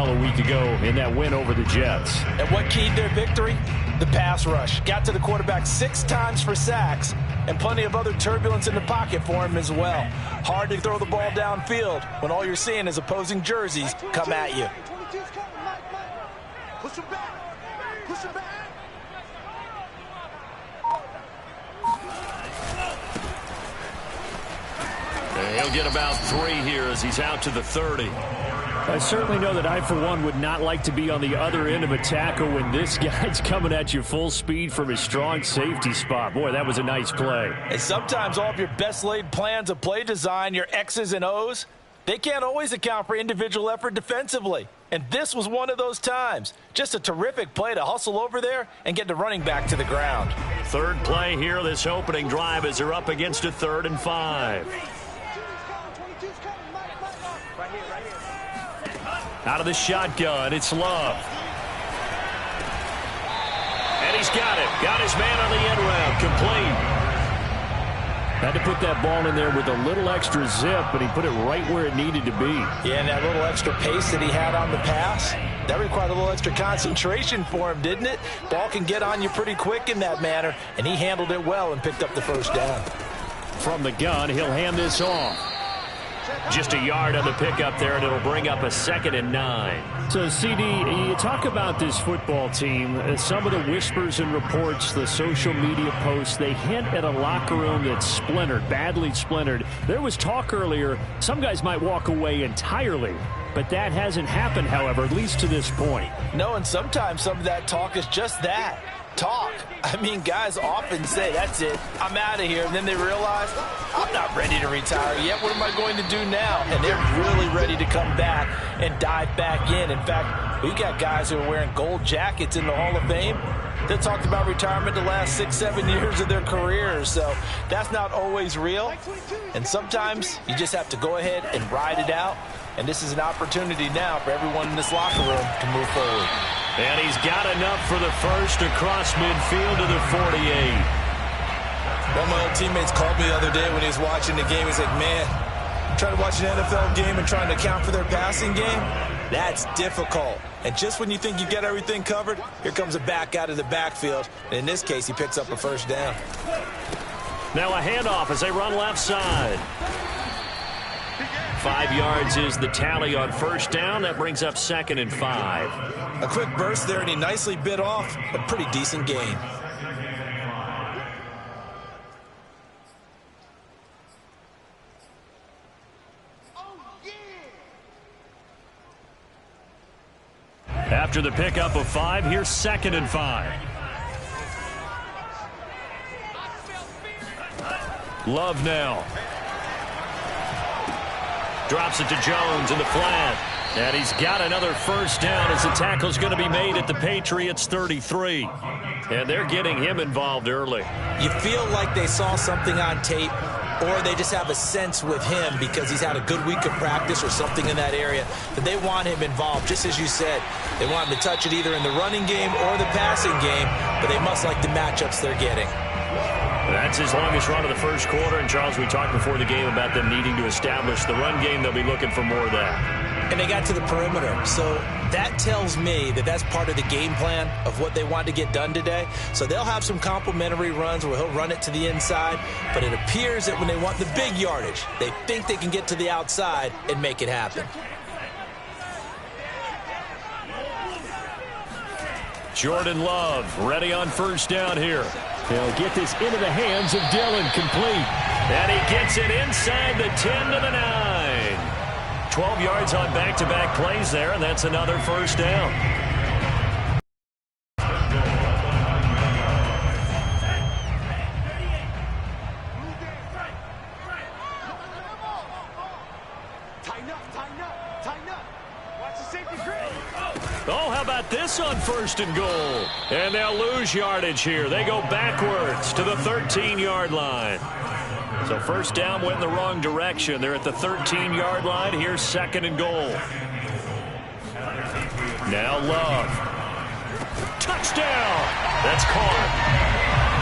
well a week ago in that win over the Jets. And what keyed their victory? The pass rush. Got to the quarterback 6 times for sacks, and plenty of other turbulence in the pocket for him as well. Hard to throw the ball downfield when all you're seeing is opposing jerseys come at you. Push him back. Push him back. He'll get about 3 here as he's out to the 30. I certainly know that I, for one, would not like to be on the other end of a tackle when this guy's coming at you full speed from his strong safety spot. Boy, that was a nice play. And sometimes all of your best laid plans of play design, your X's and O's, they can't always account for individual effort defensively. And this was one of those times. Just a terrific play to hustle over there and get the running back to the ground. Third play here, this opening drive as they're up against a 3rd and 5. Out of the shotgun, it's Love. And he's got it. Got his man on the end route. Complete. Had to put that ball in there with a little extra zip, but he put it right where it needed to be. Yeah, and that little extra pace that he had on the pass, that required a little extra concentration for him, didn't it? Ball can get on you pretty quick in that manner, and he handled it well and picked up the first down. From the gun, he'll hand this off. Just a yard on the pickup there, and it'll bring up a 2nd and 9. So, CD, you talk about this football team. Some of the whispers and reports, the social media posts, they hint at a locker room that's splintered, badly splintered. There was talk earlier, some guys might walk away entirely. But that hasn't happened, however, at least to this point. No, and sometimes some of that talk is just that. Talk. I mean, guys often say, that's it, I'm out of here. And then they realize, I'm not ready to retire yet. What am I going to do now? And they're really ready to come back and dive back in. In fact, we got guys who are wearing gold jackets in the Hall of Fame that talked about retirement the last 6-7 years of their careers. So that's not always real. And sometimes you just have to go ahead and ride it out. And this is an opportunity now for everyone in this locker room to move forward. And he's got enough for the first across midfield to the 48. One of my old teammates called me the other day when he was watching the game. He's like, man, trying to watch an NFL game and trying to account for their passing game, that's difficult. And just when you think you get everything covered, here comes a back out of the backfield. And in this case, he picks up a first down. Now a handoff as they run left side. 5 yards is the tally on first down. That brings up 2nd and 5. A quick burst there, and he nicely bit off a pretty decent gain. After the pickup of 5, here's 2nd and 5. Love now. Drops it to Jones in the flat. And he's got another first down as the tackle's going to be made at the Patriots 33. And they're getting him involved early. You feel like they saw something on tape, or they just have a sense with him because he's had a good week of practice or something in that area that they want him involved. Just as you said, they want him to touch it either in the running game or the passing game, but they must like the matchups they're getting. That's his longest run of the first quarter. And, Charles, we talked before the game about them needing to establish the run game. They'll be looking for more of that. And they got to the perimeter. So that tells me that that's part of the game plan of what they want to get done today. So they'll have some complementary runs where he'll run it to the inside. But it appears that when they want the big yardage, they think they can get to the outside and make it happen. Jordan Love ready on first down here. They'll get this into the hands of Dillon, complete. And he gets it inside the 10 to the 9. 12 yards on back-to-back plays there, and that's another first down. Oh, how about this on first and goal? And they'll lose yardage here. They go backwards to the 13-yard line. So first down went in the wrong direction. They're at the 13-yard line. Here's 2nd and goal. Now Love. Touchdown! That's caught.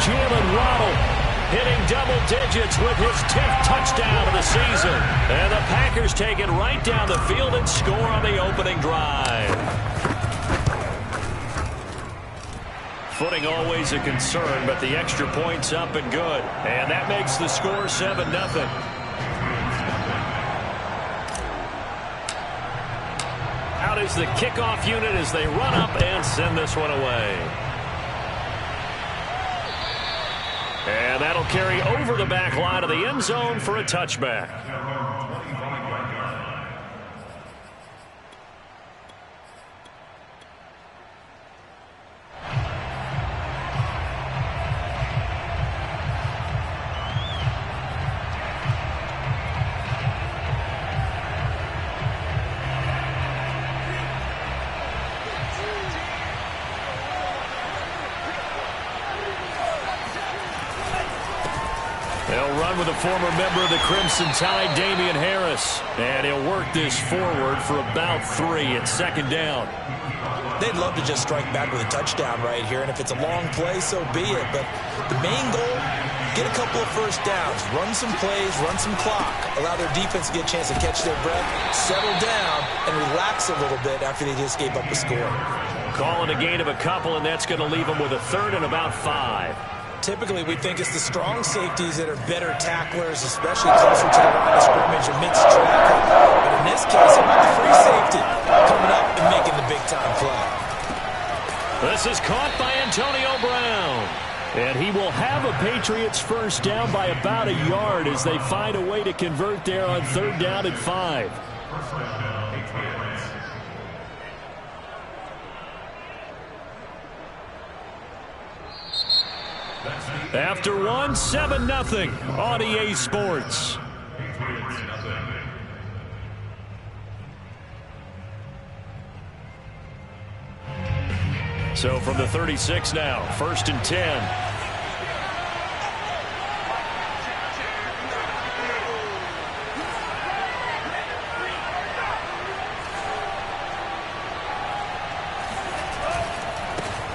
Jalen Waddle hitting double digits with his 10th touchdown of the season. And the Packers take it right down the field and score on the opening drive. Footing always a concern, but the extra point's up and good. And that makes the score 7-0. Out is the kickoff unit as they run up and send this one away. And that'll carry over the back line of the end zone for a touchback. They'll run with a former member of the Crimson Tide, Damian Harris. And he'll work this forward for about 3 at second down. They'd love to just strike back with a touchdown right here, and if it's a long play, so be it. But the main goal, get a couple of first downs, run some plays, run some clock, allow their defense to get a chance to catch their breath, settle down, and relax a little bit after they just gave up a score. Calling a gain of a couple, and that's going to leave them with a 3rd and about 5. Typically, we think it's the strong safeties that are better tacklers, especially closer to the line of scrimmage amidst traffic. But in this case, it might be free safety coming up and making the big-time play. This is caught by Antonio Brown. And he will have a Patriots first down by about a yard as they find a way to convert there on 3rd down and 5. After 1, 7-0 on EA Sports. So from the 36 now, 1st and 10.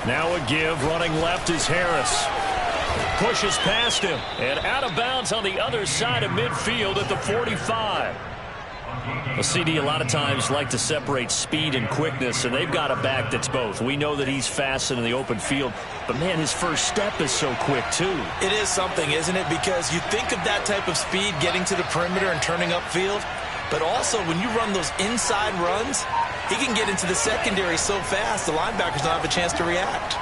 Now a give, running left is Harris. Pushes past him, and out of bounds on the other side of midfield at the 45. A CD a lot of times like to separate speed and quickness, and they've got a back that's both. We know that he's fast in the open field, but man, his first step is so quick too. It is something, isn't it? Because you think of that type of speed getting to the perimeter and turning upfield, but also when you run those inside runs, he can get into the secondary so fast the linebackers don't have a chance to react.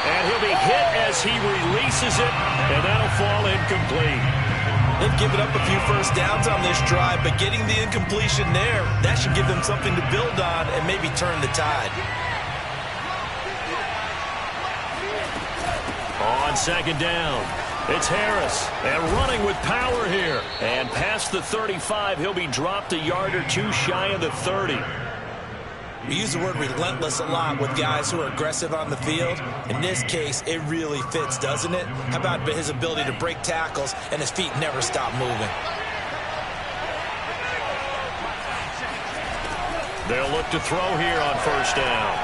And he'll be hit as he releases it, and that'll fall incomplete. They've given up a few first downs on this drive, but getting the incompletion there, that should give them something to build on and maybe turn the tide. On 2nd down, it's Harris, and running with power here. And past the 35, he'll be dropped a yard or 2 shy of the 30. We use the word relentless a lot with guys who are aggressive on the field. In this case, it really fits, doesn't it? How about his ability to break tackles and his feet never stop moving? They'll look to throw here on 1st down.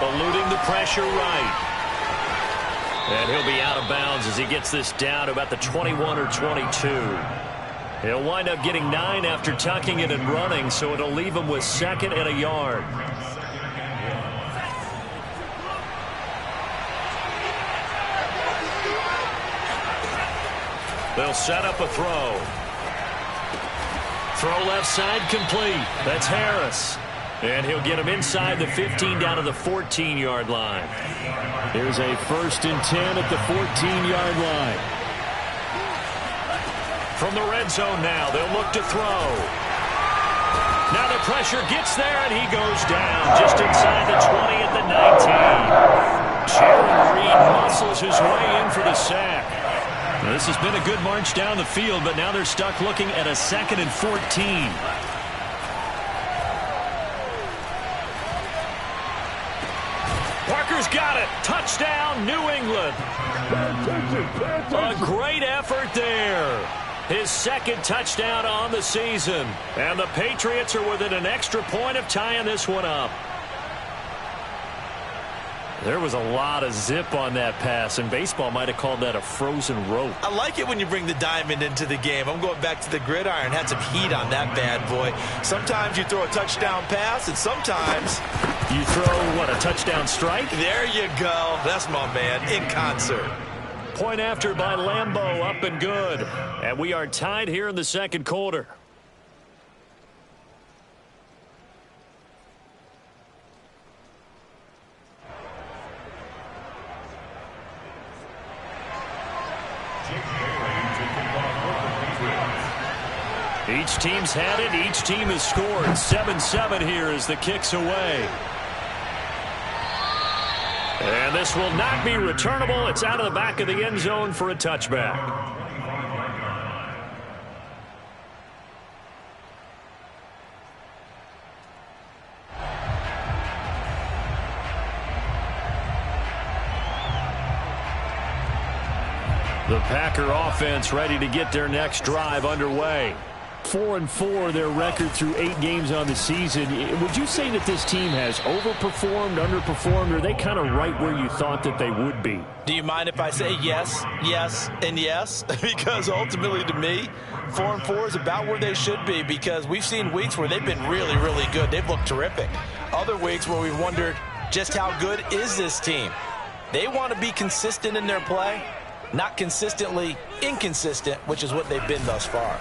Eluding the pressure right. And he'll be out of bounds as he gets this down to about the 21 or 22. He'll wind up getting 9 after tucking it and running, so it'll leave him with 2nd and a yard. They'll set up a throw. Throw left side complete. That's Harris. And he'll get him inside the 15 down to the 14-yard line. Here's a 1st and 10 at the 14-yard line. From the red zone now, they'll look to throw. Now the pressure gets there, and he goes down just inside the 20 at the 19. Jaron Reed muscles his way in for the sack. Now, this has been a good march down the field, but now they're stuck looking at a 2nd and 14. Parker's got it. Touchdown, New England. A great effort there. His 2nd touchdown on the season. And the Patriots are within an extra point of tying this one up. There was a lot of zip on that pass, and baseball might have called that a frozen rope. I like it when you bring the diamond into the game. I'm going back to the gridiron. Had some heat on that bad boy. Sometimes you throw a touchdown pass, and sometimes You throw, what, a touchdown strike? There you go. That's my man, in concert. Point after by Lambeau, up and good. And we are tied here in the second quarter. Each team's had it. Each team has scored. 7-7 here as the kick's away. And this will not be returnable. It's out of the back of the end zone for a touchback. The Packer offense ready to get their next drive underway. 4-4 their record through 8 games on the season. Would you say that this team has overperformed, underperformed, or are they kind of right where you thought that they would be? Do you mind if I say yes, yes, and yes? Because ultimately to me, 4-4 is about where they should be, because we've seen weeks where they've been really, really good. They've looked terrific. Other weeks where we've wondered just how good is this team. They want to be consistent in their play, not consistently inconsistent, which is what they've been thus far.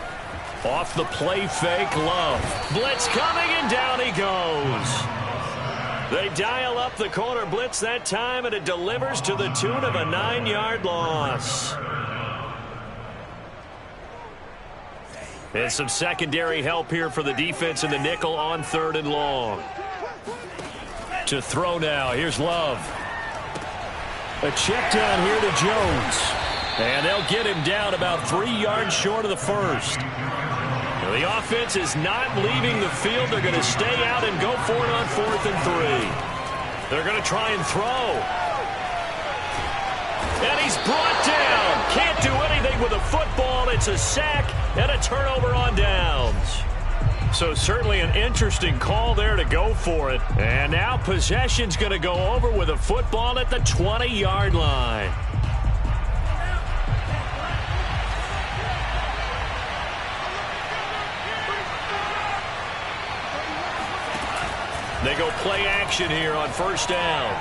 Off the play fake, Love. Blitz coming, and down he goes. They dial up the corner blitz that time, and it delivers to the tune of a 9-yard loss. And some secondary help here for the defense in the nickel on 3rd and long. To throw now, here's Love. A check down here to Jones. And they'll get him down about 3 yards short of the first. Now, the offense is not leaving the field. They're going to stay out and go for it on 4th and 3. They're going to try and throw. And he's brought down. Can't do anything with a football. It's a sack and a turnover on downs. So certainly an interesting call there to go for it. And now possession's going to go over with a football at the 20-yard line. They go play action here on 1st down.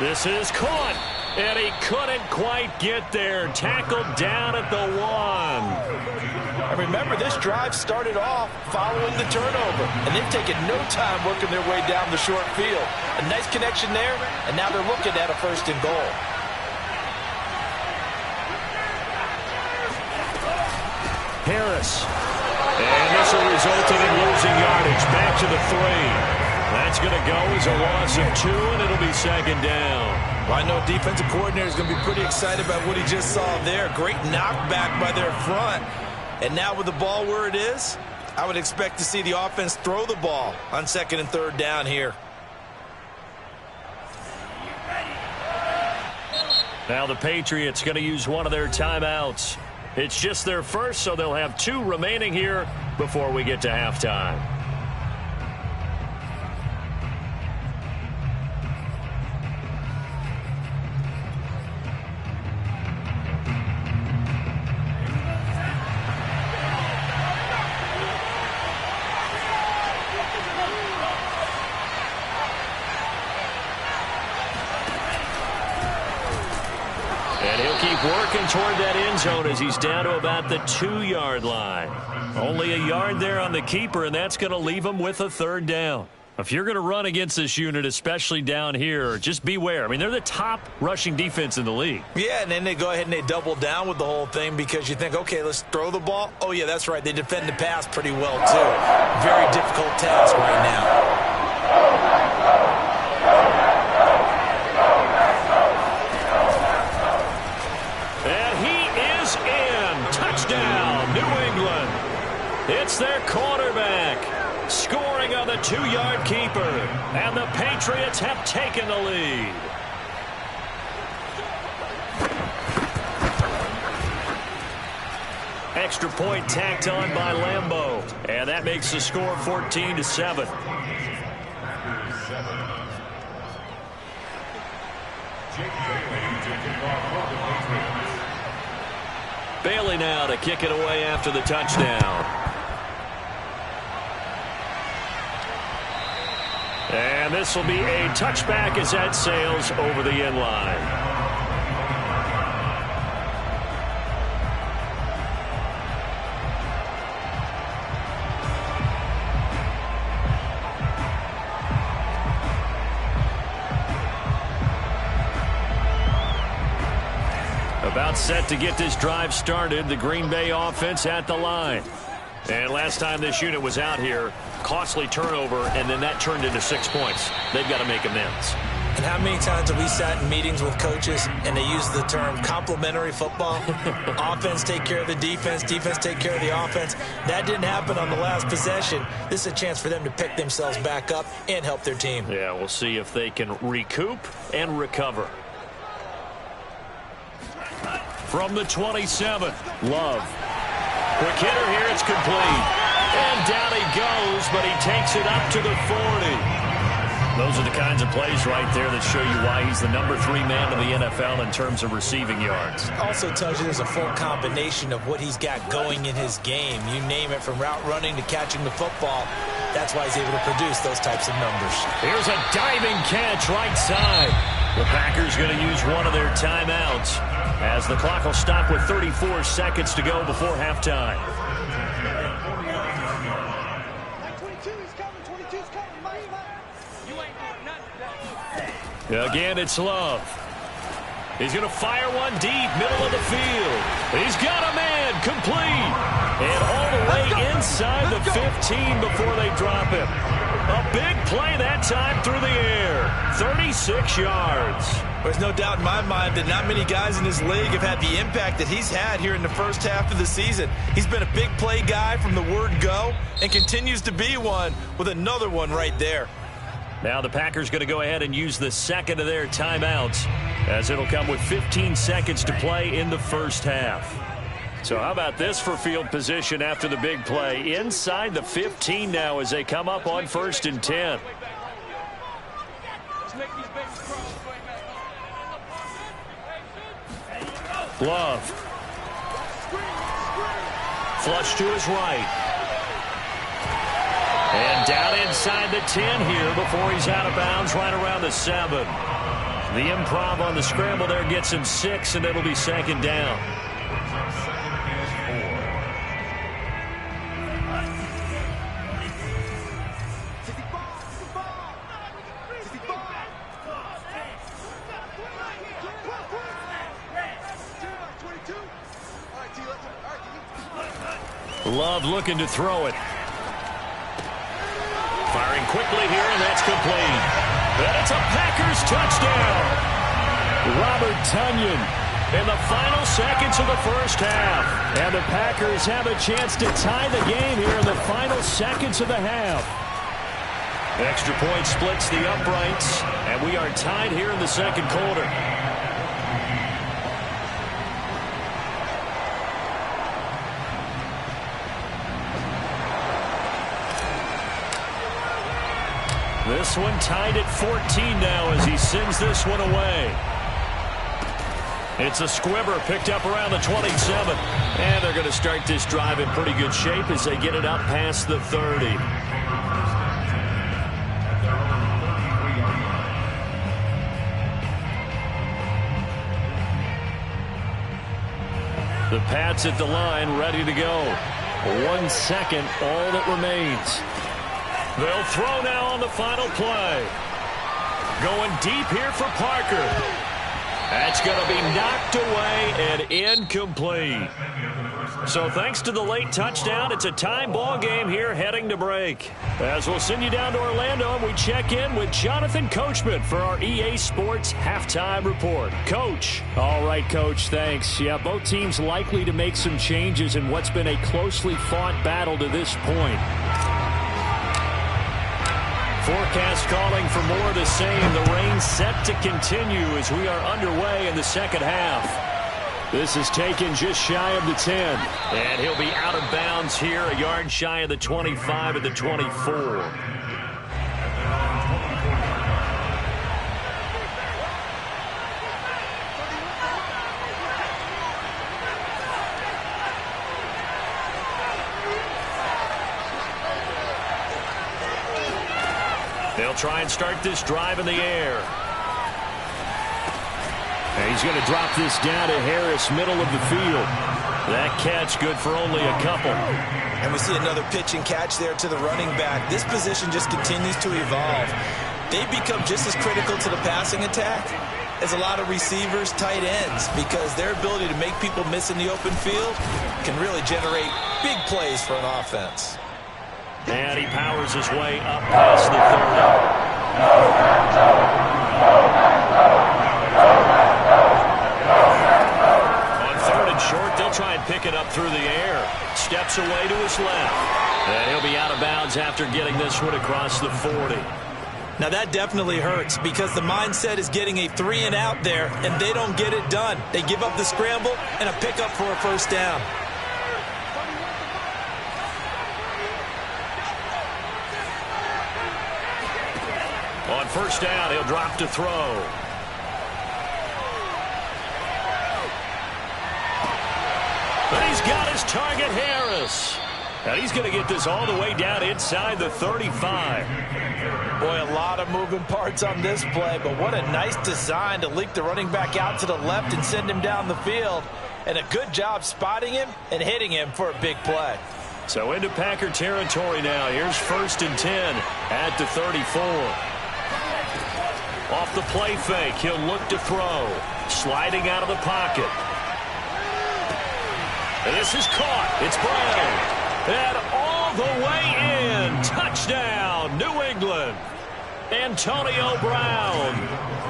This is caught, and he couldn't quite get there. Tackled down at the 1. And remember, this drive started off following the turnover, and they've taken no time working their way down the short field. A nice connection there, and now they're looking at a 1st and goal. Harris. And this will result in losing yardage. Back to the 3. That's going to go as a loss of 2, and it'll be 2nd down. Well, I know defensive coordinator is going to be pretty excited about what he just saw there. Great knockback by their front. And now with the ball where it is, I would expect to see the offense throw the ball on 2nd and 3rd down here. Now the Patriots going to use one of their timeouts. It's just their first, so they'll have 2 remaining here before we get to halftime. And he'll keep working toward that end zone as he's down to about the 2-yard line. Only a yard there on the keeper, and that's going to leave him with a 3rd down. If you're going to run against this unit, especially down here, just beware. I mean, they're the top rushing defense in the league. Yeah, and then they go ahead and they double down with the whole thing because you think, okay, let's throw the ball. Oh, yeah, that's right. They defend the pass pretty well, too. Very difficult task right now. It's their quarterback scoring on the 2-yard keeper, and the Patriots have taken the lead. Extra point tacked on by Lambeau, and that makes the score 14-7. Bailey now to kick it away after the touchdown. And this will be a touchback as that sails over the end line. About set to get this drive started. The Green Bay offense at the line. And last time this unit was out here, costly turnover, and then that turned into 6 points. They've got to make amends. And how many times have we sat in meetings with coaches and they use the term complementary football? Offense take care of the defense, defense take care of the offense. That didn't happen on the last possession. This is a chance for them to pick themselves back up and help their team. Yeah, we'll see if they can recoup and recover. From the 27, Love. Quick hitter here, it's complete. And down he goes, but he takes it up to the 40. Those are the kinds of plays right there that show you why he's the number 3 man in the NFL in terms of receiving yards. Also tells you there's a full combination of what he's got going in his game. You name it, from route running to catching the football. That's why he's able to produce those types of numbers. Here's a diving catch right side. The Packers going to use one of their timeouts as the clock will stop with 34 seconds to go before halftime. Again, it's Love. He's going to fire one deep, middle of the field. He's got a man, complete. And all the way inside the 15 before they drop him. A big play that time through the air. 36 yards. There's no doubt in my mind that not many guys in this league have had the impact that he's had here in the first half of the season. He's been a big play guy from the word go and continues to be one with another one right there. Now the Packers going to go ahead and use the second of their timeouts as it'll come with 15 seconds to play in the first half. So how about this for field position after the big play? Inside the 15 now as they come up on 1st and 10. Love. Flush to his right. And down inside the 10 here before he's out of bounds right around the 7. The improv on the scramble there gets him 6, and it'll be 2nd down. Love looking to throw it. Firing quickly here, and that's complete. And it's a Packers touchdown. Robert Tonyan in the final seconds of the first half. And the Packers have a chance to tie the game here in the final seconds of the half. Extra point splits the uprights, and we are tied here in the second quarter. This one tied at 14 now as he sends this one away. It's a squibber picked up around the 27. And they're going to start this drive in pretty good shape as they get it up past the 30. The Pats at the line ready to go. 1 second, all that remains. They'll throw now on the final play. Going deep here for Parker. That's going to be knocked away and incomplete. So thanks to the late touchdown, it's a tie ball game here heading to break. As we'll send you down to Orlando, and we check in with Jonathan Coachman for our EA Sports Halftime Report. Coach. All right, Coach, thanks. Yeah, both teams likely to make some changes in what's been a closely fought battle to this point. Forecast calling for more of the same. The rain set to continue as we are underway in the second half. This is taken just shy of the 10. And he'll be out of bounds here, a yard shy of the 25 at the 24. They'll try and start this drive in the air. And he's going to drop this down to Harris, middle of the field. That catch good for only a couple. And we see another pitch and catch there to the running back. This position just continues to evolve. They become just as critical to the passing attack as a lot of receivers, tight ends, because their ability to make people miss in the open field can really generate big plays for an offense. And he powers his way up past the 30. On third and short, they'll try and pick it up through the air. Steps away to his left. And he'll be out of bounds after getting this one across the 40. Now that definitely hurts because the mindset is getting a 3 and out there, and they don't get it done. They give up the scramble and a pickup for a first down. On first down, he'll drop to throw. And he's got his target, Harris. And he's going to get this all the way down inside the 35. Boy, a lot of moving parts on this play, but what a nice design to leak the running back out to the left and send him down the field. And a good job spotting him and hitting him for a big play. So into Packer territory now. Here's first and 10 at the 34. Off the play fake, he'll look to throw. Sliding out of the pocket. And this is caught. It's Brown. And all the way in. Touchdown, New England. Antonio Brown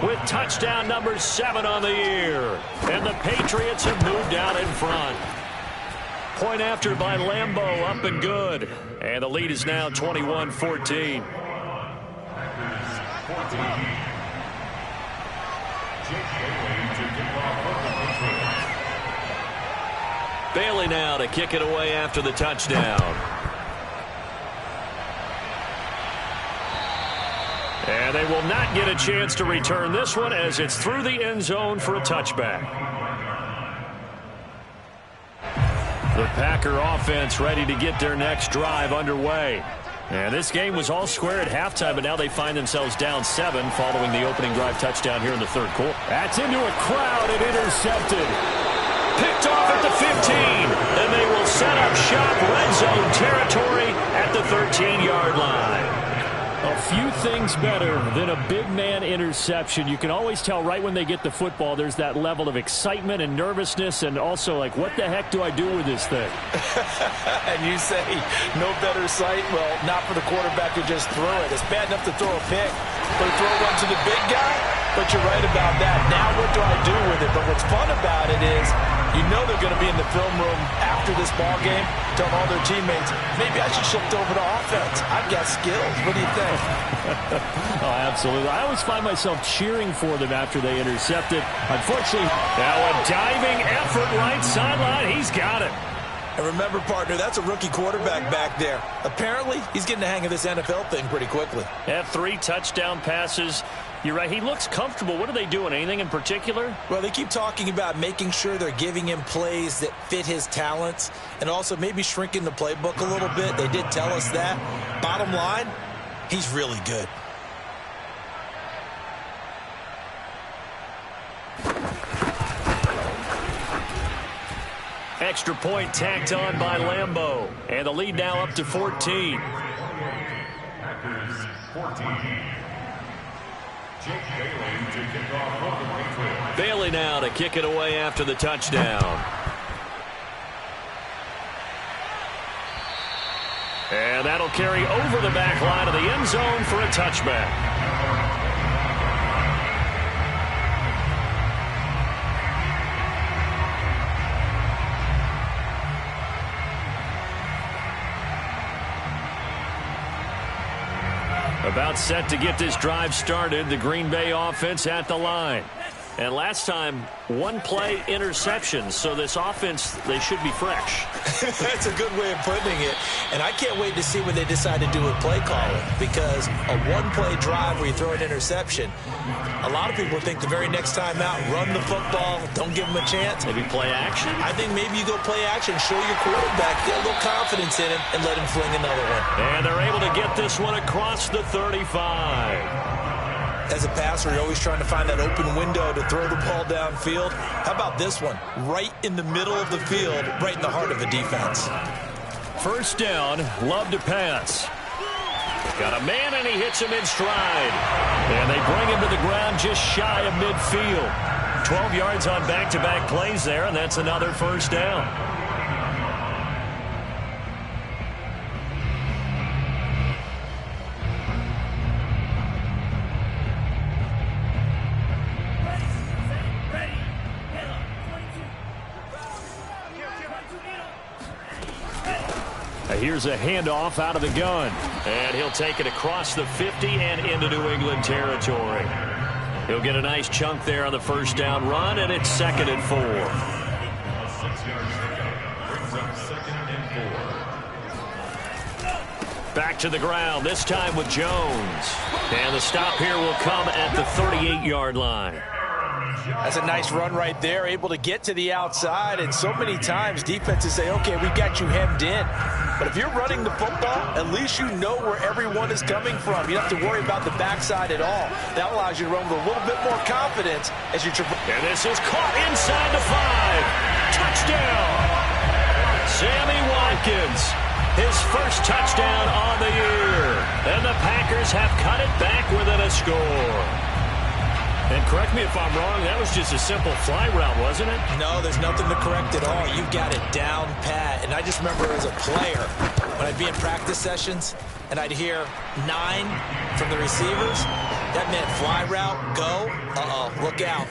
with touchdown number 7 on the year. And the Patriots have moved out in front. Point after by Lambeau, up and good. And the lead is now 21-14. Bailey now to kick it away after the touchdown. And they will not get a chance to return this one as it's through the end zone for a touchback. The Packer offense ready to get their next drive underway. And this game was all square at halftime, but now they find themselves down 7 following the opening drive touchdown here in the third quarter. That's into a crowd and intercepted. Picked off at the 15, and they will set up shop red zone territory at the 13-yard line. A few things better than a big man interception. You can always tell right when they get the football, there's that level of excitement and nervousness, and also like, what the heck do I do with this thing? And you say no better sight? Well, not for the quarterback who just threw it. It's bad enough to throw a pick, but throw one to the big guy? But you're right about that. Now what do I do with it? But what's fun about it is you know they're going to be in the film room after this ball game telling all their teammates, maybe I should shift over to offense. I've got skills. What do you think? Oh, absolutely. I always find myself cheering for them after they intercept it. Unfortunately, now a diving effort right sideline. He's got it. And remember, partner, that's a rookie quarterback back there. Apparently, he's getting the hang of this NFL thing pretty quickly. Had 3 touchdown passes. You're right. He looks comfortable. What are they doing? Anything in particular? Well, they keep talking about making sure they're giving him plays that fit his talents and also maybe shrinking the playbook a little bit. They did tell us that. Bottom line, he's really good. Extra point tacked on by Lambeau. And the lead now up to 14. Packers 14. Bailey now to kick it away after the touchdown. And that'll carry over the back line of the end zone for a touchback. About set to get this drive started. The Green Bay offense at the line. And last time, one play interception. So this offense, they should be fresh. That's a good way of putting it. And I can't wait to see what they decide to do with play calling, because a one-play drive where you throw an interception, a lot of people think the very next time out, run the football, don't give them a chance. Maybe play action? I think maybe you go play action, show your quarterback, get a little confidence in him, and let him fling another one. And they're able to get this one across the 35. As a passer, you're always trying to find that open window to throw the ball downfield. How about this one? Right in the middle of the field, right in the heart of the defense. First down, Love to pass. Got a man, and he hits him in stride. And they bring him to the ground just shy of midfield. 12 yards on back-to-back plays there, and that's another first down. Here's a handoff out of the gun. And he'll take it across the 50 and into New England territory. He'll get a nice chunk there on the first down run, and it's 2nd and 4. Back to the ground, this time with Jones. And the stop here will come at the 38-yard line. That's a nice run right there, able to get to the outside. And so many times defenses say, okay, we got you hemmed in. But if you're running the football, at least you know where everyone is coming from. You don't have to worry about the backside at all. That allows you to run with a little bit more confidence as you traverse. And this is caught inside the 5. Touchdown! Sammy Watkins, his first touchdown on the year. And the Packers have cut it back within a score. And correct me if I'm wrong, that was just a simple fly route, wasn't it? No, there's nothing to correct at all. You've got it down pat. And I just remember as a player, when I'd be in practice sessions, and I'd hear 9 from the receivers, that meant fly route, go, look out.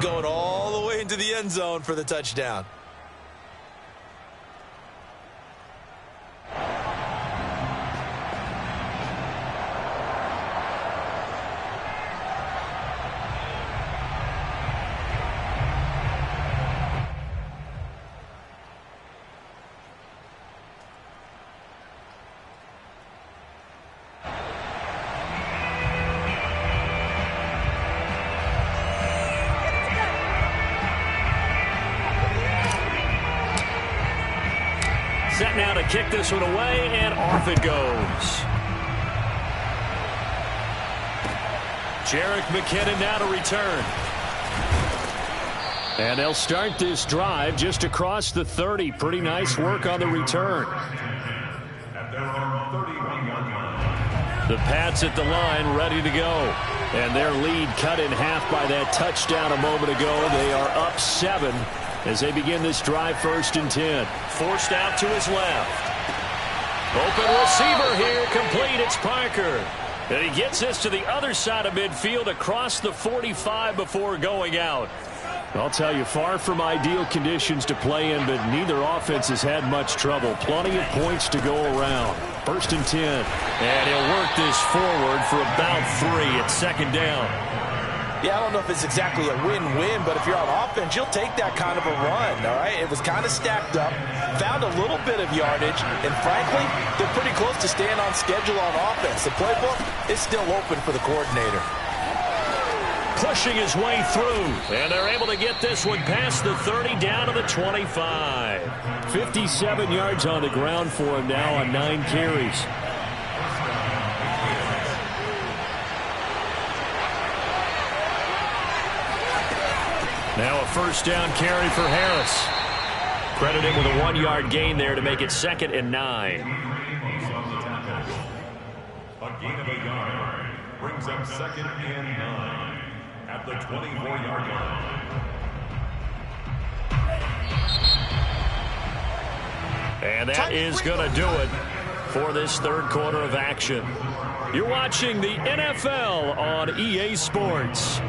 Going all the way into the end zone for the touchdown. Set now to kick this one away, and off it goes. Jerick McKinnon now to return. And they'll start this drive just across the 30. Pretty nice work on the return. The Pats at the line ready to go. And their lead cut in half by that touchdown a moment ago. They are up 7 as they begin this drive, 1st and 10. Forced out to his left. Open receiver here, complete. It's Parker. And he gets this to the other side of midfield across the 45 before going out. I'll tell you, far from ideal conditions to play in, but neither offense has had much trouble. Plenty of points to go around. 1st and 10. And he'll work this forward for about 3 at 2nd down. Yeah, I don't know if it's exactly a win-win, but if you're on offense, you'll take that kind of a run, all right? It was kind of stacked up, found a little bit of yardage, and frankly, they're pretty close to staying on schedule on offense. The playbook is still open for the coordinator. Pushing his way through, and they're able to get this one past the 30 down to the 25. 57 yards on the ground for him now on 9 carries. Now a first down carry for Harris. Credit him with a 1-yard gain there to make it 2nd and 9. A gain of a yard brings up 2nd and 9 at the 24-yard line. And that is going to do it for this 3rd quarter of action. You're watching the NFL on EA Sports.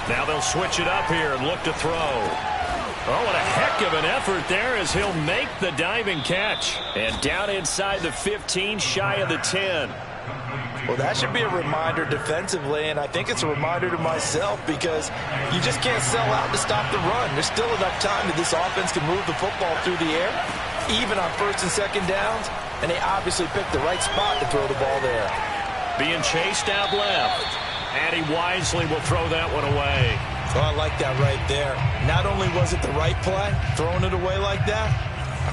Now they'll switch it up here and look to throw. Oh, what a heck of an effort there as he'll make the diving catch. And down inside the 15, shy of the 10. Well, that should be a reminder defensively, and I think it's a reminder to myself because you just can't sell out to stop the run. There's still enough time that this offense can move the football through the air, even on first and second downs, and they obviously picked the right spot to throw the ball there. Being chased out left, and he wisely will throw that one away. Oh, I like that right there. Not only was it the right play, throwing it away like that,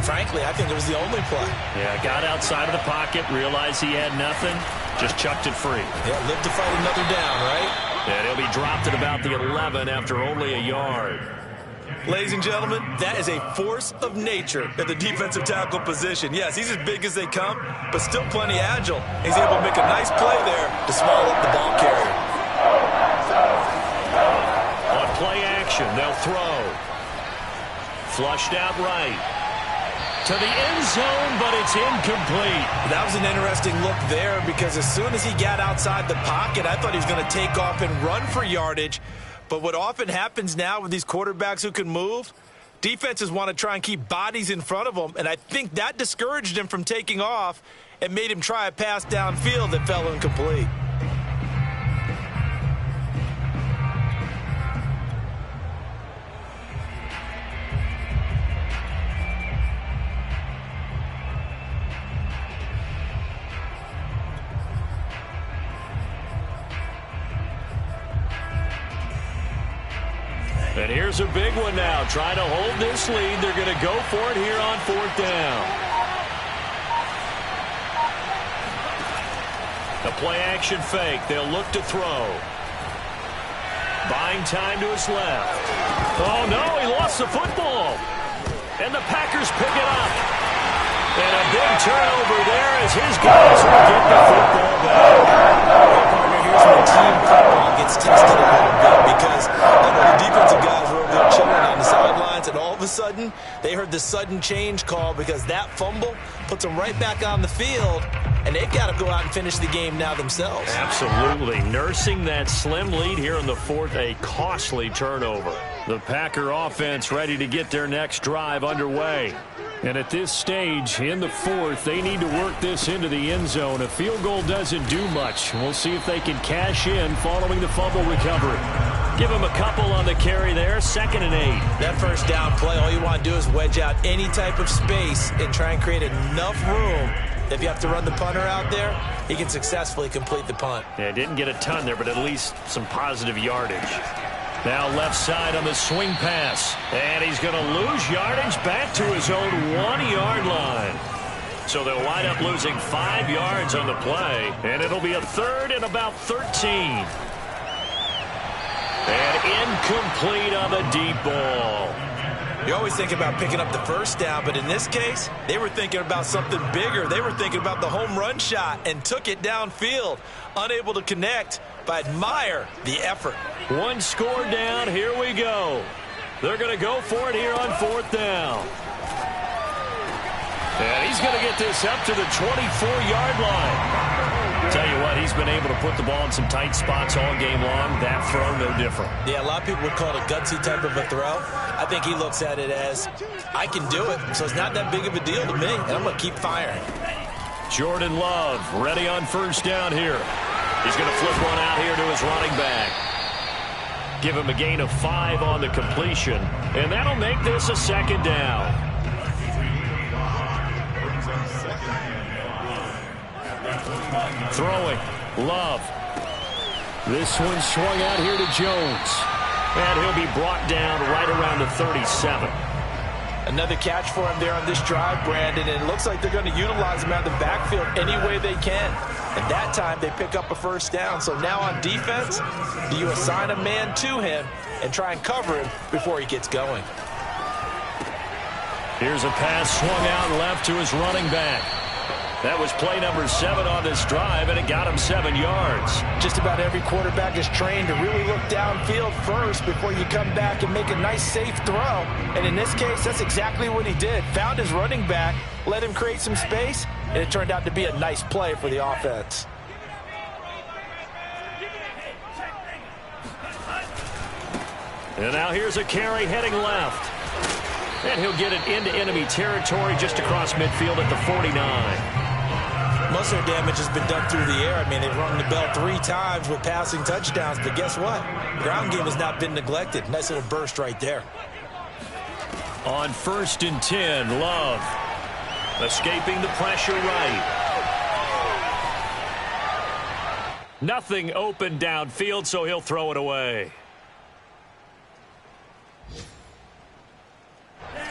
frankly, I think it was the only play. Yeah, got outside of the pocket, realized he had nothing, just chucked it free. Yeah, live to fight another down, right? And he'll be dropped at about the 11 after only a yard. Ladies and gentlemen, that is a force of nature at the defensive tackle position. Yes, he's as big as they come, but still plenty agile. He's able to make a nice play there to swallow up the ball carrier. On play action, they'll throw. Flushed out right. To the end zone, but it's incomplete. That was an interesting look there because as soon as he got outside the pocket, I thought he was going to take off and run for yardage. But what often happens now with these quarterbacks who can move, defenses want to try and keep bodies in front of them, and I think that discouraged him from taking off and made him try a pass downfield that fell incomplete. And here's a big one now. Trying to hold this lead. They're going to go for it here on 4th down. The play action fake. They'll look to throw. Buying time to his left. Oh, no, he lost the football. And the Packers pick it up. And a big turnover there as his guys will get the football back. Partner, here's where team football gets tested a little bit because the defensive guys were over there chilling on the sidelines, and all of a sudden, they heard the sudden change call because that fumble puts them right back on the field, and they've got to go out and finish the game now themselves. Absolutely. Nursing that slim lead here in the 4th, a costly turnover. The Packer offense ready to get their next drive underway. And at this stage, in the 4th, they need to work this into the end zone. A field goal doesn't do much. We'll see if they can cash in following the fumble recovery. Give them a couple on the carry there, 2nd and 8. That first down play, all you want to do is wedge out any type of space and try and create enough room. If you have to run the punter out there, he can successfully complete the punt. Yeah, didn't get a ton there, but at least some positive yardage. Now left side on the swing pass. And he's going to lose yardage back to his own 1-yard line. So they'll wind up losing 5 yards on the play. And it'll be a 3rd and about 13. And incomplete on the deep ball. You always think about picking up the first down, but in this case, they were thinking about something bigger. They were thinking about the home run shot and took it downfield. Unable to connect, but admire the effort. One score down. Here we go. They're going to go for it here on 4th down. And he's going to get this up to the 24-yard line. Tell you what, he's been able to put the ball in some tight spots all game long. That throw, no different. Yeah, a lot of people would call it a gutsy type of a throw. I think he looks at it as, I can do it, so it's not that big of a deal to me, and I'm going to keep firing. Jordan Love ready on 1st down here. He's going to flip one out here to his running back. Give him a gain of 5 on the completion, and that'll make this a 2nd down. Throwing, Love. This one swung out here to Jones. And he'll be brought down right around the 37. Another catch for him there on this drive, Brandon, and it looks like they're going to utilize him out of the backfield any way they can. And that time they pick up a 1st down. So now on defense, do you assign a man to him and try and cover him before he gets going? Here's a pass swung out left to his running back. That was play number 7 on this drive, and it got him 7 yards. Just about every quarterback is trained to really look downfield first before you come back and make a nice, safe throw. And in this case, that's exactly what he did. Found his running back, let him create some space, and it turned out to be a nice play for the offense. And now here's a carry heading left. And he'll get it into enemy territory just across midfield at the 49. Most of their damage has been done through the air. I mean, they've rung the bell 3 times with passing touchdowns, but guess what? Ground game has not been neglected. Nice little burst right there. On 1st and 10, Love. Escaping the pressure right. Nothing open downfield, so he'll throw it away.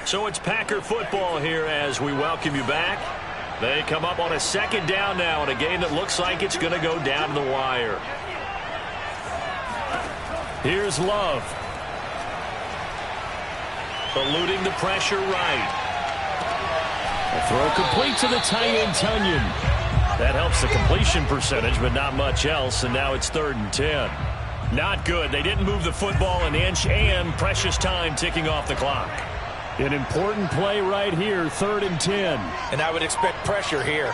So it's Packer football here as we welcome you back. They come up on a 2nd down now in a game that looks like it's going to go down to the wire. Here's Love. Eluding the pressure right. A throw complete to the tight end, Tunyon. That helps the completion percentage, but not much else, and now it's 3rd and 10. Not good. They didn't move the football an inch, and precious time ticking off the clock. An important play right here, 3rd and 10. And I would expect pressure here.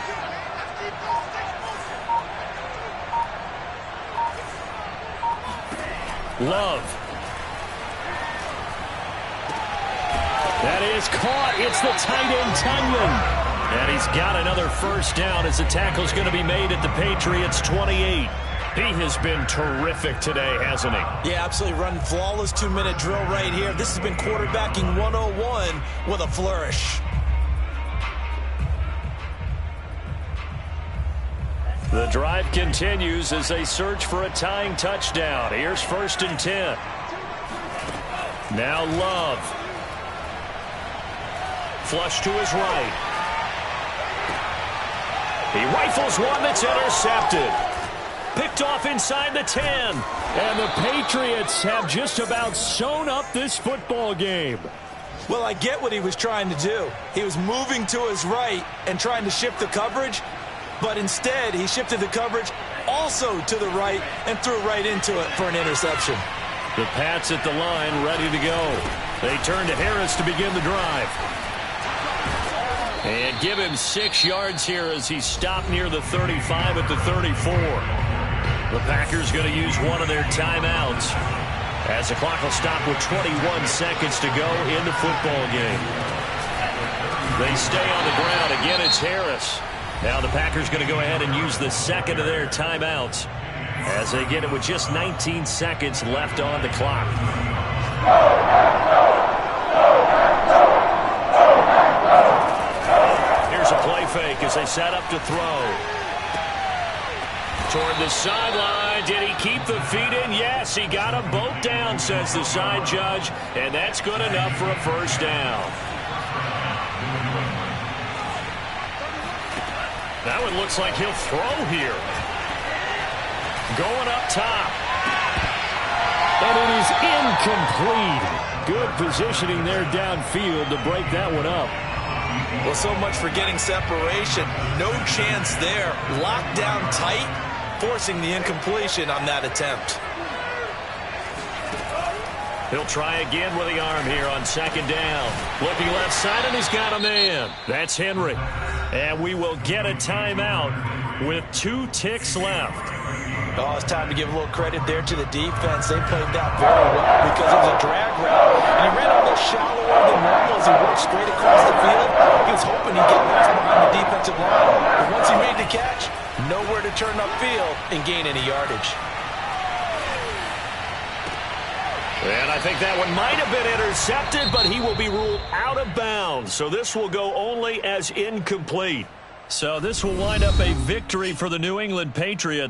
Love. That is caught. It's the tight end, Tunyon. And he's got another 1st down as the tackle's going to be made at the Patriots' 28. He has been terrific today, hasn't he? Yeah, absolutely running flawless 2-minute drill right here. This has been quarterbacking 101 with a flourish. The drive continues as they search for a tying touchdown. Here's 1st and 10. Now Love. Flush to his right. He rifles one that's intercepted. Picked off inside the 10. And the Patriots have just about sewn up this football game. Well, I get what he was trying to do. He was moving to his right and trying to shift the coverage, but instead he shifted the coverage also to the right and threw right into it for an interception. The Pats at the line ready to go. They turn to Harris to begin the drive. And give him 6 yards here as he stopped near the 35 at the 34. The Packers going to use one of their timeouts as the clock will stop with 21 seconds to go in the football game. They stay on the ground. Again, it's Harris. Now the Packers going to go ahead and use the 2nd of their timeouts as they get it with just 19 seconds left on the clock. A play fake as they set up to throw. Toward the sideline. Did he keep the feet in? Yes, he got them both down, says the side judge, and that's good enough for a 1st down. That one looks like he'll throw here. Going up top. And it is incomplete. Good positioning there downfield to break that one up. Well, so much for getting separation. No chance there. Locked down tight, forcing the incompletion on that attempt. He'll try again with the arm here on 2nd down. Looking left side, and he's got a man. That's Henry. And we will get a timeout with 2 ticks left. Oh, it's time to give a little credit there to the defense. They played that very well because it was a drag route. And he ran a little shallower than normal as he worked straight across the field. He was hoping he'd get lost behind the defensive line. But once he made the catch, nowhere to turn upfield and gain any yardage. And I think that one might have been intercepted, but he will be ruled out of bounds. So this will go only as incomplete. So this will wind up a victory for the New England Patriots.